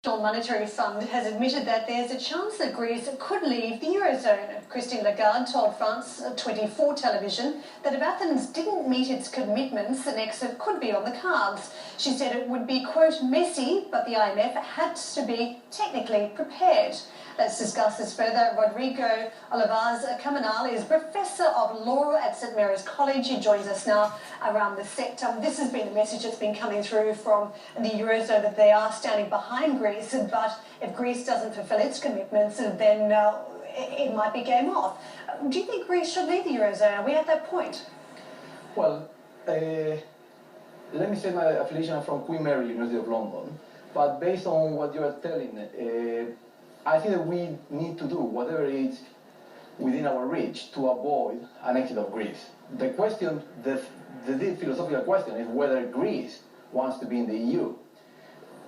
International Monetary Fund has admitted that there's a chance that Greece could leave the Eurozone. Christine Lagarde told France 24 television that if Athens didn't meet its commitments, an exit could be on the cards. She said it would be, quote, messy, but the IMF had to be technically prepared. Let's discuss this further. Rodrigo Olivares Caminal is Professor of Law at St Mary's College. He joins us now around the sector. This has been the message that's been coming through from the Eurozone, that they are standing behind Greece, but if Greece doesn't fulfil its commitments, then it might be game off. Do you think Greece should leave the Eurozone? Are we at that point? Well, let me say my affiliation from Queen Mary, University of London, but based on what you are telling, I think that we need to do whatever is within our reach to avoid an exit of Greece. The question, the deep philosophical question is whether Greece wants to be in the EU.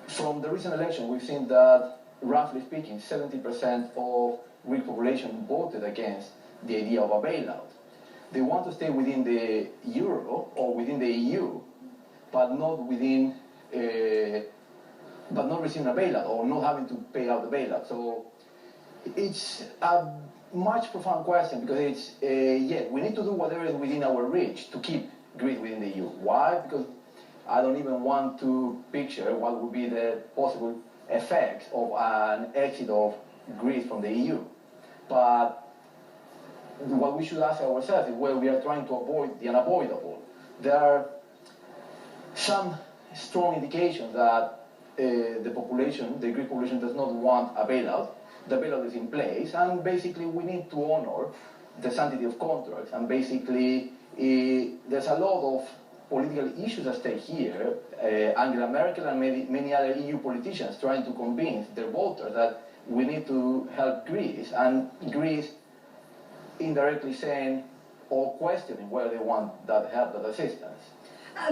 From the recent election, we've seen that, roughly speaking, 70% of Greek population voted against the idea of a bailout. They want to stay within the euro or within the EU, but not within but not receiving a bailout or not having to pay out the bailout. So it's a much profound question, because it's, yeah, we need to do whatever is within our reach to keep Greece within the EU. Why? Because I don't even want to picture what would be the possible effects of an exit of Greece from the EU. But what we should ask ourselves is whether we are trying to avoid the unavoidable. There are some strong indications that the population, the Greek population, does not want a bailout. The bailout is in place, and basically we need to honor the sanctity of contracts. And basically, there's a lot of political issues at stake here. Angela Merkel and many other EU politicians trying to convince their voters that we need to help Greece, and Greece indirectly saying or questioning whether they want that help, that assistance.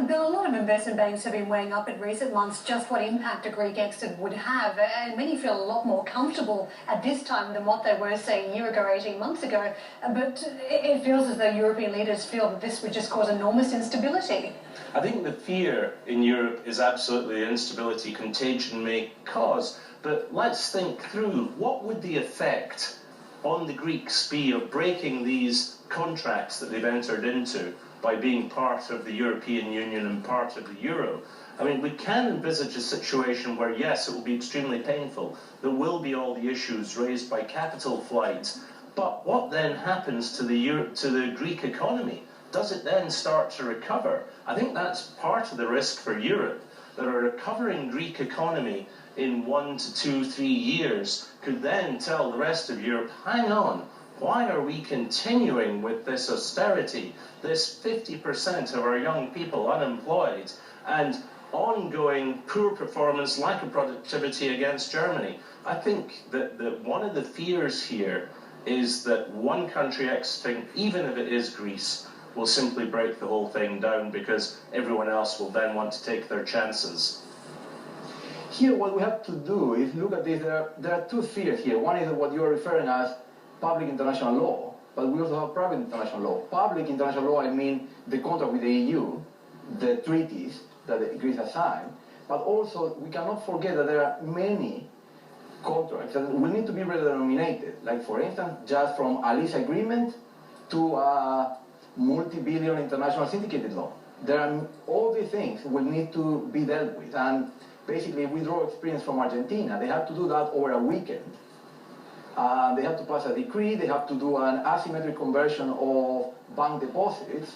Bill, a lot of investment banks have been weighing up in recent months just what impact a Greek exit would have, and many feel a lot more comfortable at this time than what they were, say, a year ago, 18 months ago. But it feels as though European leaders feel that this would just cause enormous instability. I think the fear in Europe is absolutely the instability contagion may cause. But let's think through, what would the effect on the Greeks be of breaking these contracts that they've entered into by being part of the European Union and part of the euro? I mean, we can envisage a situation where, yes, it will be extremely painful. There will be all the issues raised by capital flight. But what then happens to the Greek economy? Does it then start to recover? I think that's part of the risk for Europe, that a recovering Greek economy in 1 to 2, 3 years could then tell the rest of Europe, hang on, why are we continuing with this austerity, this 50% of our young people unemployed, and ongoing poor performance, lack of productivity against Germany? I think that one of the fears here is that one country exiting, even if it is Greece, will simply break the whole thing down, because everyone else will then want to take their chances. Here, what we have to do is look at this. There are two fears here. One is what you are referring as public international law, but we also have private international law. Public international law, I mean the contract with the EU, the treaties that Greece has signed, but also we cannot forget that there are many contracts that will need to be redenominated. Like, for instance, just from a lease agreement to a multi-billion international syndicated loan. There are all these things will need to be dealt with, and basically we draw experience from Argentina. They have to do that over a weekend. They have to pass a decree, they have to do an asymmetric conversion of bank deposits,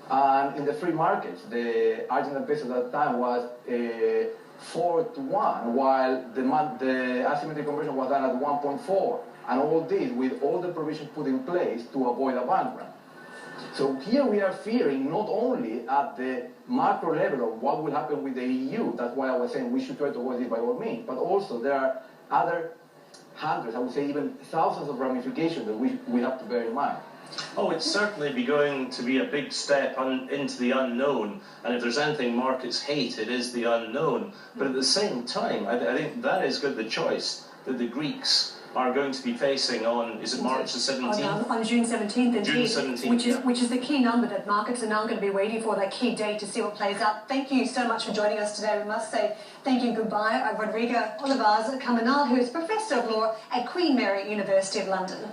and in the free markets, the Argentine peso at that time was 4-1, while the asymmetric conversion was done at 1.4, and all this with all the provisions put in place to avoid a bank run. So here we are fearing not only at the macro level of what will happen with the EU, that's why I was saying we should try to avoid it by all means, but also there are other hundreds, I would say even thousands of ramifications that we have to bear in mind. Oh, it's certainly going to be a big step into the unknown, and if there's anything markets hate, it is the unknown. But at the same time, I think that is good, the choice that the Greeks are going to be facing on, is it March the 17th? On June 17th, indeed. June 17th, which is the key number that markets are now going to be waiting for, that key date to see what plays out. Thank you so much for joining us today. We must say thank you and goodbye, Rodrigo Olivares Caminal, who is Professor of Law at Queen Mary University of London.